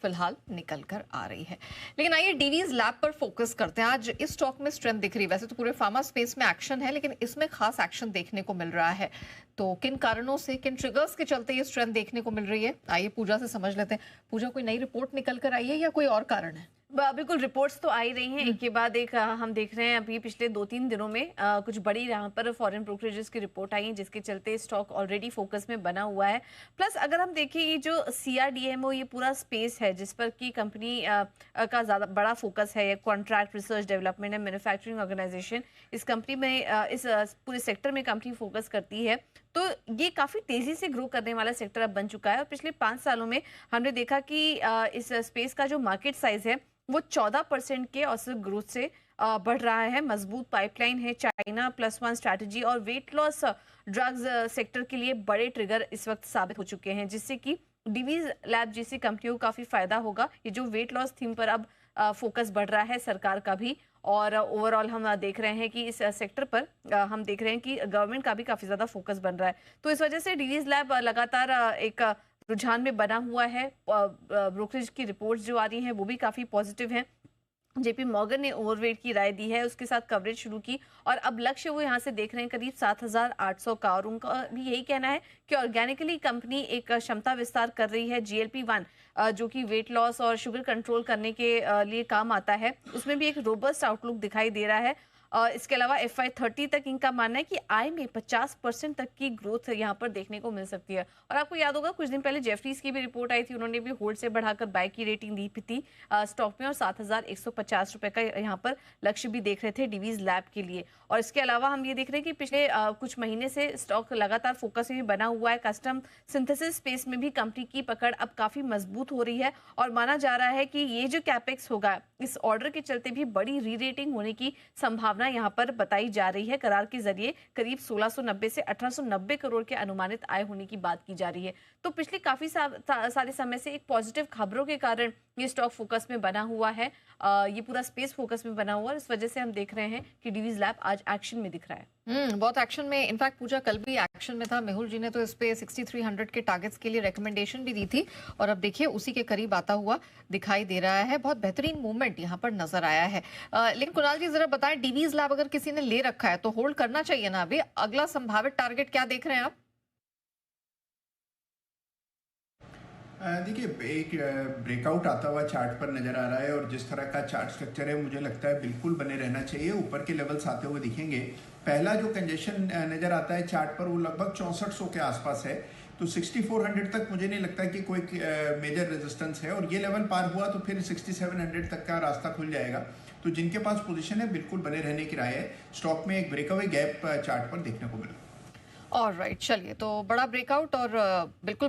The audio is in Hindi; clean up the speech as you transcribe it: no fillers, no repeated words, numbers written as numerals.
फिलहाल निकल कर आ रही है। लेकिन आइए डीवीज लैब पर फोकस करते हैं। आज इस स्टॉक में स्ट्रेंथ दिख रही है। वैसे तो पूरे फार्मा स्पेस में एक्शन है, लेकिन इसमें खास एक्शन देखने को मिल रहा है। तो किन कारणों से, किन ट्रिगर्स के चलते ये स्ट्रेंथ देखने को मिल रही है, आइए पूजा से समझ लेते हैं। पूजा, कोई नई रिपोर्ट निकल कर आई है या कोई और कारण है? बिल्कुल, रिपोर्ट्स तो आ ही रही हैं एक के बाद एक। हम देख रहे हैं अभी पिछले 2-3 दिनों में कुछ बड़ी यहाँ पर फॉरेन ब्रोकरेजेस की रिपोर्ट आई है, जिसके चलते स्टॉक ऑलरेडी फोकस में बना हुआ है। प्लस अगर हम देखें, ये जो CRDMO ये पूरा स्पेस है जिस पर की कंपनी का ज़्यादा बड़ा फोकस है, contract research development and manufacturing organisation, इस कंपनी में इस पूरे सेक्टर में कंपनी फोकस करती है। तो ये काफ़ी तेज़ी से ग्रो करने वाला सेक्टर अब बन चुका है। और पिछले 5 सालों में हमने देखा कि इस स्पेस का जो मार्केट साइज है वो 14% के औसत ग्रोथ से बढ़ रहा है। मजबूत पाइपलाइन है, चाइना +1 स्ट्रैटेजी और वेट लॉस ड्रग्स सेक्टर के लिए बड़े ट्रिगर इस वक्त साबित हो चुके हैं, जिससे कि डिवीज लैब जैसी कंपनियों को काफी फायदा होगा। ये जो वेट लॉस थीम पर अब फोकस बढ़ रहा है सरकार का भी, और ओवरऑल हम देख रहे हैं कि इस सेक्टर पर हम देख रहे हैं कि गवर्नमेंट का भी काफी ज्यादा फोकस बन रहा है। तो इस वजह से डिवीज लैब लगातार एक रुझान में बना हुआ है। ब्रोकरेज की रिपोर्ट्स जो आ रही हैं वो भी काफी पॉजिटिव हैं। जेपी मॉर्गन ने ओवरवेट की राय दी है, उसके साथ कवरेज शुरू की और अब लक्ष्य वो यहाँ से देख रहे हैं करीब 7,800 का। और उनका भी यही कहना है कि ऑर्गेनिकली कंपनी एक क्षमता विस्तार कर रही है। GLP-1 जो कि वेट लॉस और शुगर कंट्रोल करने के लिए काम आता है, उसमें भी एक रोबस्ट आउटलुक दिखाई दे रहा है। इसके अलावा FY30 तक इनका मानना है कि आय में 50% तक की ग्रोथ यहाँ पर देखने को मिल सकती है। और आपको याद होगा कुछ दिन पहले जेफरीज की भी रिपोर्ट आई थी, उन्होंने भी होल्ड से बढ़ाकर बाय की रेटिंग दी थी स्टॉक में, और 7,150 रुपए का यहाँ पर लक्ष्य भी देख रहे थे डिवीज लैब के लिए। और इसके अलावा हम ये देख रहे हैं कि पिछले कुछ महीने से स्टॉक लगातार फोकस में बना हुआ है। कस्टम सिंथेसिस स्पेस में भी कंपनी की पकड़ अब काफी मजबूत हो रही है और माना जा रहा है कि ये जो कैपेक्स होगा, इस ऑर्डर के चलते भी बड़ी री रेटिंग होने की संभावना यहाँ पर बताई जा रही है। करार के जरिए करीब 1690 से 1890 करोड़ के अनुमानित आय होने की बात की जा रही है। तो पिछले काफी सारे समय से एक पॉजिटिव खबरों के कारण ये स्टॉक फोकस में बना हुआ है। ये पूरा स्पेस फोकस में बना हुआ है। इस वजह से हम देख रहे हैं कि डिवीज लैब आज एक्शन में दिख रहा है। बहुत एक्शन में। इनफैक्ट पूजा कल भी एक्शन में था। मेहुल जी ने तो इस पे 6300 के टारगेट्स के लिए रिकमेंडेशन भी दी थी और अब देखिए उसी के करीब आता हुआ दिखाई दे रहा है। बहुत बेहतरीन मूवमेंट यहाँ पर नजर आया है। लेकिन कुणाल जी जरा बताएं, डिवीज लैब अगर किसी ने ले रखा है तो होल्ड करना चाहिए ना? अभी अगला संभावित टारगेट क्या देख रहे हैं आप? देखिए, एक ब्रेकआउट आता हुआ चार्ट पर नजर आ रहा है और जिस तरह का चार्ट स्ट्रक्चर है मुझे लगता है बिल्कुल बने रहना चाहिए। ऊपर के लेवल्स आते हुए दिखेंगे। पहला जो कंजेशन नजर आता है चार्ट पर वो लगभग 6400 के आसपास है, तो 6400 तक मुझे नहीं लगता कि कोई मेजर रेजिस्टेंस है और ये लेवल पार हुआ तो फिर 6700 तक का रास्ता खुल जाएगा। तो जिनके पास पोजीशन है बिल्कुल बने रहने की राय है। स्टॉक में एक ब्रेकअवे गैप चार्ट पर देखने को मिला। ऑलराइट, चलिए, तो बड़ा ब्रेकआउट और बिल्कुल